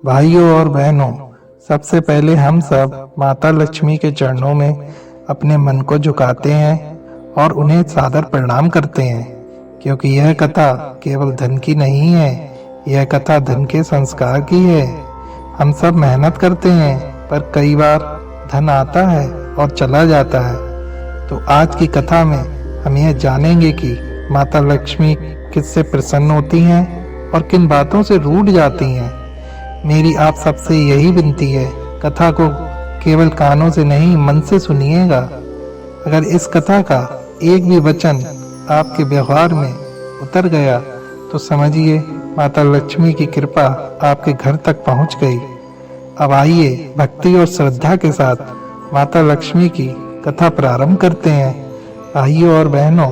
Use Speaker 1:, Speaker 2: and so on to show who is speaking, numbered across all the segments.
Speaker 1: भाइयों और बहनों, सबसे पहले हम सब माता लक्ष्मी के चरणों में अपने मन को झुकाते हैं और उन्हें सादर प्रणाम करते हैं, क्योंकि यह कथा केवल धन की नहीं है, यह कथा धन के संस्कार की है। हम सब मेहनत करते हैं, पर कई बार धन आता है और चला जाता है। तो आज की कथा में हम यह जानेंगे कि माता लक्ष्मी किससे प्रसन्न होती हैं और किन बातों से रूठ जाती हैं। मेरी आप सबसे यही विनती है, कथा को केवल कानों से नहीं मन से सुनिएगा। अगर इस कथा का एक भी वचन आपके व्यवहार में उतर गया तो समझिए माता लक्ष्मी की कृपा आपके घर तक पहुंच गई। अब आइए भक्ति और श्रद्धा के साथ माता लक्ष्मी की कथा प्रारंभ करते हैं। भाइयों और बहनों,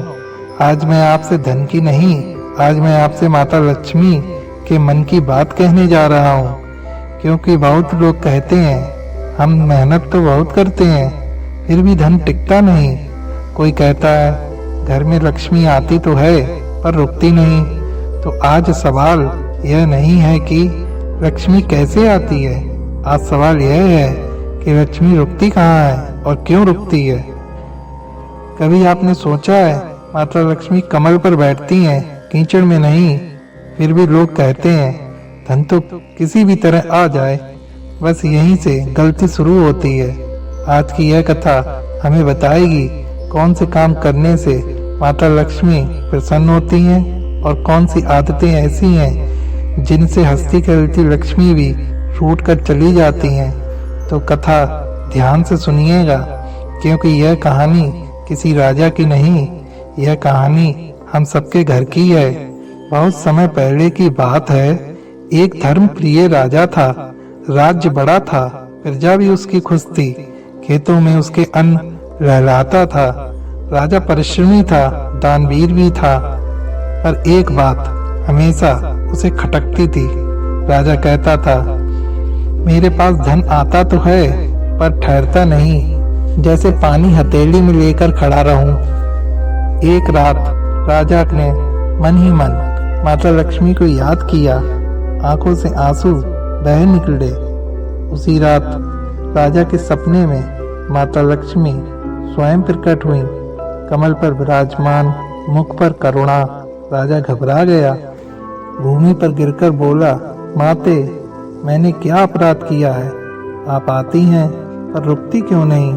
Speaker 1: आज मैं आपसे धन की नहीं, आज मैं आपसे माता लक्ष्मी के मन की बात कहने जा रहा हूँ। क्योंकि बहुत लोग कहते हैं हम मेहनत तो बहुत करते हैं फिर भी धन टिकता नहीं। कोई कहता है घर में लक्ष्मी आती तो है पर रुकती नहीं। तो आज सवाल यह नहीं है कि लक्ष्मी कैसे आती है, आज सवाल यह है कि लक्ष्मी रुकती कहाँ है और क्यों रुकती है। कभी आपने सोचा है माता लक्ष्मी कमल पर बैठती हैं, कीचड़ में नहीं, फिर भी लोग कहते हैं धन तो किसी भी तरह आ जाए। बस यहीं से गलती शुरू होती है। आज की यह कथा हमें बताएगी कौन से काम करने से माता लक्ष्मी प्रसन्न होती हैं और कौन सी आदतें ऐसी हैं जिनसे हंसती खेलती लक्ष्मी भी रूठ कर चली जाती हैं। तो कथा ध्यान से सुनिएगा, क्योंकि यह कहानी किसी राजा की नहीं, यह कहानी हम सबके घर की है। बहुत समय पहले की बात है। एक धर्म प्रिय राजा था। राज्य बड़ा था, प्रजा भी उसकी खुश थी, खेतों में उसके अन्न लहलाता था। राजा परिश्रमी था, दानवीर भी था, पर एक बात हमेशा उसे खटकती थी। राजा कहता था मेरे पास धन आता तो है पर ठहरता नहीं, जैसे पानी हथेली में लेकर खड़ा रहूं। एक रात राजा ने मन ही मन माता लक्ष्मी को याद किया, आंखों से आंसू बह निकले। उसी रात राजा के सपने में माता लक्ष्मी स्वयं प्रकट हुई, कमल पर विराजमान, मुख पर करुणा। राजा घबरा गया, भूमि पर गिरकर बोला, माते मैंने क्या अपराध किया है, आप आती हैं पर रुकती क्यों नहीं।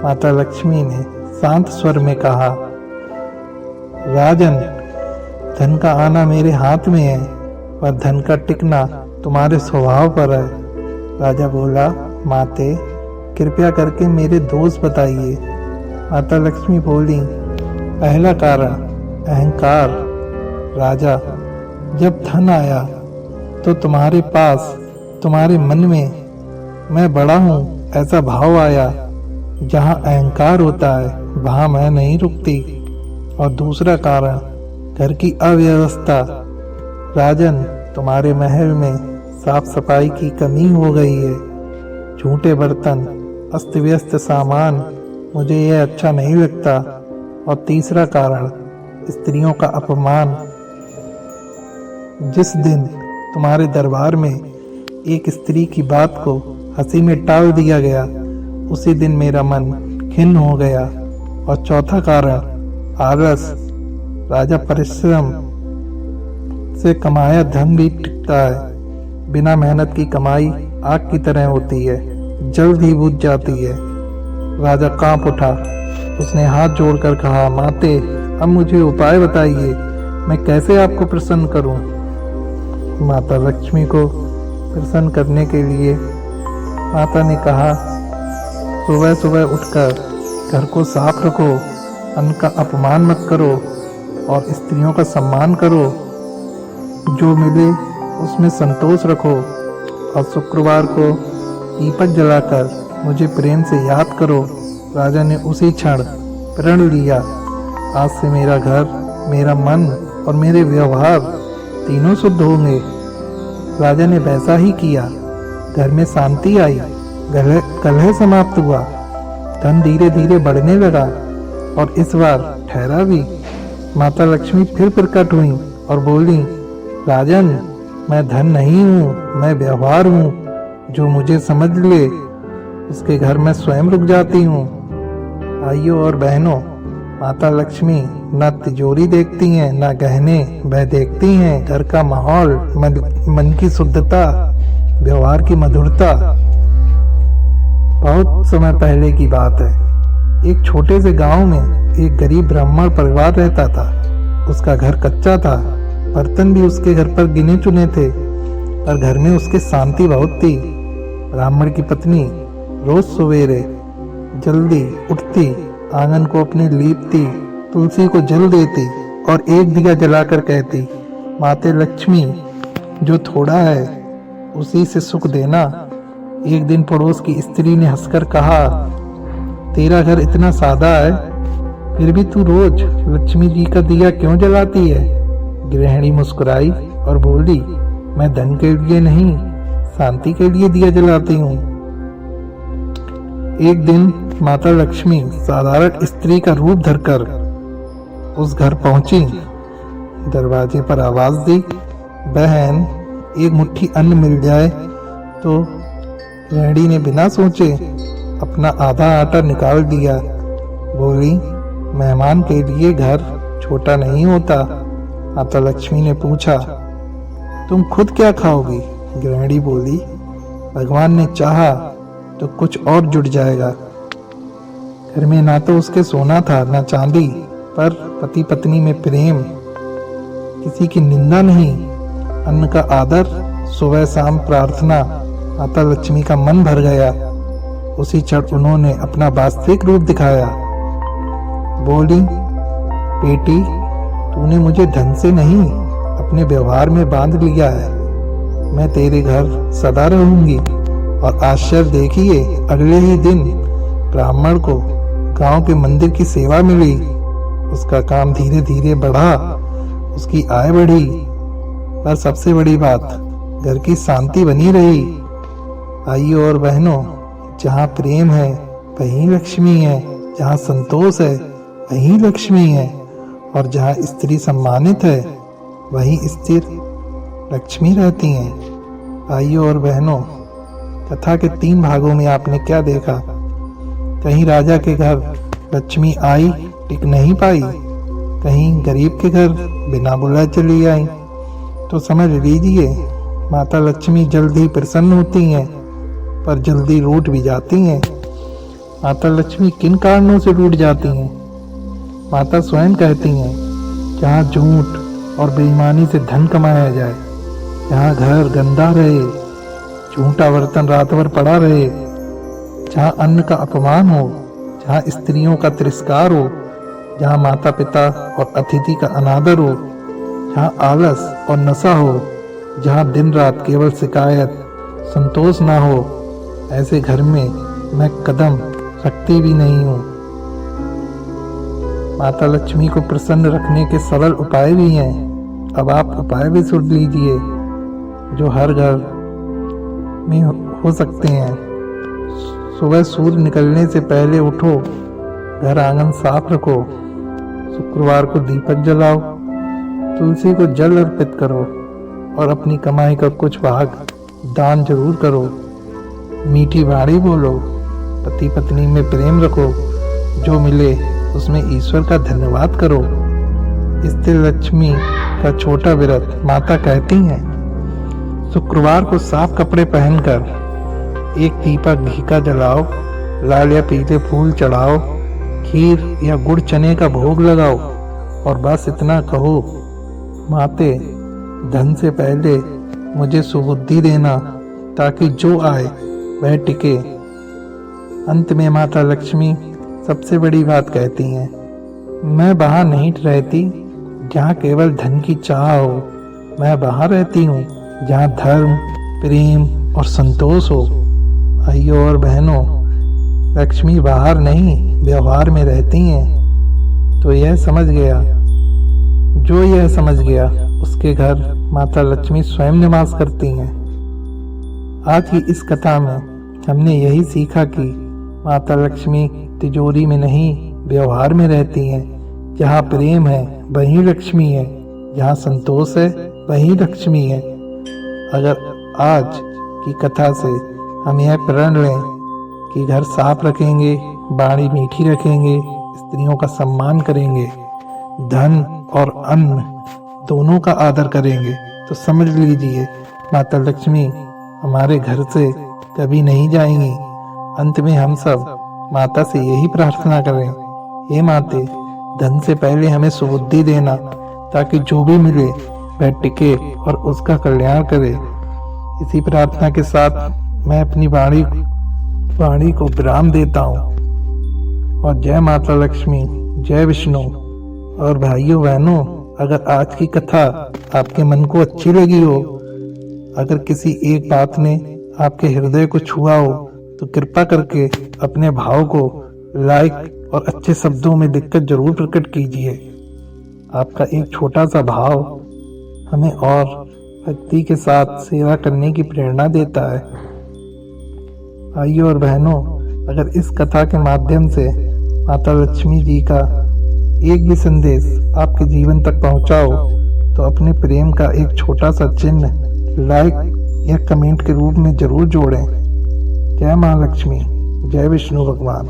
Speaker 1: माता लक्ष्मी ने शांत स्वर में कहा, राजन, धन का आना मेरे हाथ में है पर धन का टिकना तुम्हारे स्वभाव पर है। राजा बोला, माते कृपया करके मेरे दोष बताइए। माता लक्ष्मी बोली, पहला कारण अहंकार। राजा, जब धन आया तो तुम्हारे पास, तुम्हारे मन में मैं बड़ा हूँ ऐसा भाव आया। जहाँ अहंकार होता है वहाँ मैं नहीं रुकती। और दूसरा कारण घर की अव्यवस्था। राजन, तुम्हारे महल में साफ सफाई की कमी हो गई है, झूठे बर्तन, अस्त व्यस्त सामान, मुझे यह अच्छा नहीं लगता। और तीसरा कारण स्त्रियों का अपमान। जिस दिन तुम्हारे दरबार में एक स्त्री की बात को हंसी में टाल दिया गया, उसी दिन मेरा मन खिन्न हो गया। और चौथा कारण आलस। राजा, परिश्रम से कमाया धन भी टिकता है, बिना मेहनत की कमाई आग की तरह होती है, जल्द ही बुझ जाती है। राजा कांप उठा, उसने हाथ जोड़कर कहा, माते अब मुझे उपाय बताइए, मैं कैसे आपको प्रसन्न करूं। माता लक्ष्मी को प्रसन्न करने के लिए माता ने कहा, सुबह सुबह उठकर घर को साफ रखो, अन्न का अपमान मत करो और स्त्रियों का सम्मान करो, जो मिले उसमें संतोष रखो। और शुक्रवार को दीपक जलाकर मुझे प्रेम से याद करो। राजा ने उसी क्षण प्रण लिया, आज से मेरा घर, मेरा मन और मेरे व्यवहार तीनों शुद्ध होंगे। राजा ने वैसा ही किया। घर में शांति आई, कलह समाप्त हुआ, धन धीरे धीरे बढ़ने लगा और इस बार ठहरा भी। माता लक्ष्मी फिर प्रकट हुई और बोली, राजन, मैं धन नहीं हूँ, मैं व्यवहार हूँ। जो मुझे समझ ले उसके घर में स्वयं रुक जाती हूँ। भाइयों और बहनों, माता लक्ष्मी न तिजोरी देखती हैं न गहने, वह देखती हैं घर का माहौल, मन की शुद्धता, व्यवहार की मधुरता। बहुत समय पहले की बात है। एक छोटे से गांव में एक गरीब ब्राह्मण परिवार रहता था। उसका घर कच्चा था, बर्तन भी उसके घर पर गिने चुने थे, पर घर में उसके शांति बहुत थी। ब्राह्मण की पत्नी रोज सवेरे जल्दी उठती, आंगन को अपने लीपती, तुलसी को जल देती और एक दिया जलाकर कहती, माते लक्ष्मी, जो थोड़ा है उसी से सुख देना। एक दिन पड़ोस की स्त्री ने हंसकर कहा, तेरा घर इतना सादा है, फिर भी तू रोज लक्ष्मी जी का दिया क्यों जलाती है? गृहिणी मुस्कुराई और बोली, मैं धन के लिए नहीं, शांति के लिए दिया जलाती हूँ। एक दिन माता लक्ष्मी साधारण स्त्री का रूप धरकर उस घर पहुंची। दरवाजे पर आवाज दी, बहन, एक मुट्ठी अन्न मिल जाए तो। गृहिणी ने बिना सोचे अपना आधा आटा निकाल दिया। बोली, मेहमान के लिए घर छोटा नहीं होता। माता लक्ष्मी ने पूछा, तुम खुद क्या खाओगी? गृहिणी बोली, भगवान ने चाहा तो कुछ और जुट जाएगा। घर में ना तो उसके सोना था ना चांदी, पर पति पत्नी में प्रेम, किसी की निंदा नहीं, अन्न का आदर, सुबह शाम प्रार्थना। माता लक्ष्मी का मन भर गया। उसी क्षण उन्होंने अपना वास्तविक रूप दिखाया। बोली, बेटी, तूने मुझे धन से नहीं अपने व्यवहार में बांध लिया है। मैं तेरे घर सदा रहूंगी। और आश्चर्य देखिए, अगले ही दिन ब्राह्मण को गांव के मंदिर की सेवा मिली। उसका काम धीरे धीरे बढ़ा, उसकी आय बढ़ी, पर सबसे बड़ी बात, घर की शांति बनी रही। भाइयों और बहनों, जहाँ प्रेम है वहीं लक्ष्मी है, जहाँ संतोष है वहीं लक्ष्मी है, और जहाँ स्त्री सम्मानित है वहीं स्थिर लक्ष्मी रहती हैं। भाइयों और बहनों, कथा के 3 भागों में आपने क्या देखा? कहीं राजा के घर लक्ष्मी आई, टिक नहीं पाई, कहीं गरीब के घर बिना बुलाए चली आई। तो समझ लीजिए, माता लक्ष्मी जल्द ही प्रसन्न होती हैं, पर जल्दी रूठ भी जाती हैं। माता लक्ष्मी किन कारणों से रूठ जाती हैं? माता स्वयं कहती हैं, जहाँ झूठ और बेईमानी से धन कमाया जाए, जहाँ घर गंदा रहे, झूठा बर्तन रात भर पड़ा रहे, जहाँ अन्न का अपमान हो, जहाँ स्त्रियों का तिरस्कार हो, जहाँ माता पिता और अतिथि का अनादर हो, जहाँ आलस और नशा हो, जहाँ दिन रात केवल शिकायत, संतोष ना हो, ऐसे घर में मैं कदम रखती भी नहीं हूँ। माता लक्ष्मी को प्रसन्न रखने के सरल उपाय भी हैं। अब आप उपाय भी सुन लीजिए, जो हर घर में हो सकते हैं। सुबह सूर्य निकलने से पहले उठो, घर आंगन साफ रखो, शुक्रवार को दीपक जलाओ, तुलसी को जल अर्पित करो और अपनी कमाई का कुछ भाग दान जरूर करो। मीठी वाणी बोलो, पति पत्नी में प्रेम रखो, जो मिले उसमें ईश्वर का धन्यवाद करो। स्त्री लक्ष्मी का छोटा व्रत माता कहती हैं, शुक्रवार को साफ कपड़े पहनकर एक दीपक घी का जलाओ, लाल या पीले फूल चढ़ाओ, खीर या गुड़ चने का भोग लगाओ और बस इतना कहो, माते, धन से पहले मुझे सुबुद्धि देना, ताकि जो आए वह टिके। अंत में माता लक्ष्मी सबसे बड़ी बात कहती हैं, मैं वहाँ नहीं रहती जहाँ केवल धन की चाह हो, मैं वहाँ रहती हूँ जहाँ धर्म, प्रेम और संतोष हो। भाइयों और बहनों, लक्ष्मी बाहर नहीं व्यवहार में रहती हैं। तो यह समझ गया, जो यह समझ गया उसके घर माता लक्ष्मी स्वयं निवास करती हैं। आज की इस कथा में हमने यही सीखा कि माता लक्ष्मी तिजोरी में नहीं व्यवहार में रहती हैं। जहाँ प्रेम है वहीं लक्ष्मी है, जहाँ संतोष है वहीं लक्ष्मी है। अगर आज की कथा से हम यह प्रण लें कि घर साफ रखेंगे, बाड़ी मीठी रखेंगे, स्त्रियों का सम्मान करेंगे, धन और अन्न दोनों का आदर करेंगे, तो समझ लीजिए माता लक्ष्मी हमारे घर से कभी नहीं जाएंगी। अंत में हम सब माता से यही प्रार्थना करें, हे माते, धन से पहले हमें सुबुद्धि देना, ताकि जो भी मिले वह टिके और उसका कल्याण करे। इसी प्रार्थना के साथ मैं अपनी वाणी को विराम देता हूँ। और जय माता लक्ष्मी, जय विष्णु। और भाइयों बहनों, अगर आज की कथा आपके मन को अच्छी लगी हो, अगर किसी एक बात ने आपके हृदय को छुआ हो, तो कृपा करके अपने भाव को लाइक और अच्छे शब्दों में लिखकर जरूर प्रकट कीजिए। आपका एक छोटा सा भाव हमें और भक्ति के साथ सेवा करने की प्रेरणा देता है। भाइयों और बहनों, अगर इस कथा के माध्यम से माता लक्ष्मी जी का एक भी संदेश आपके जीवन तक पहुंचा हो, तो अपने प्रेम का एक छोटा सा चिन्ह लाइक या कमेंट के रूप में जरूर जोड़ें। जय मां लक्ष्मी, जय विष्णु भगवान।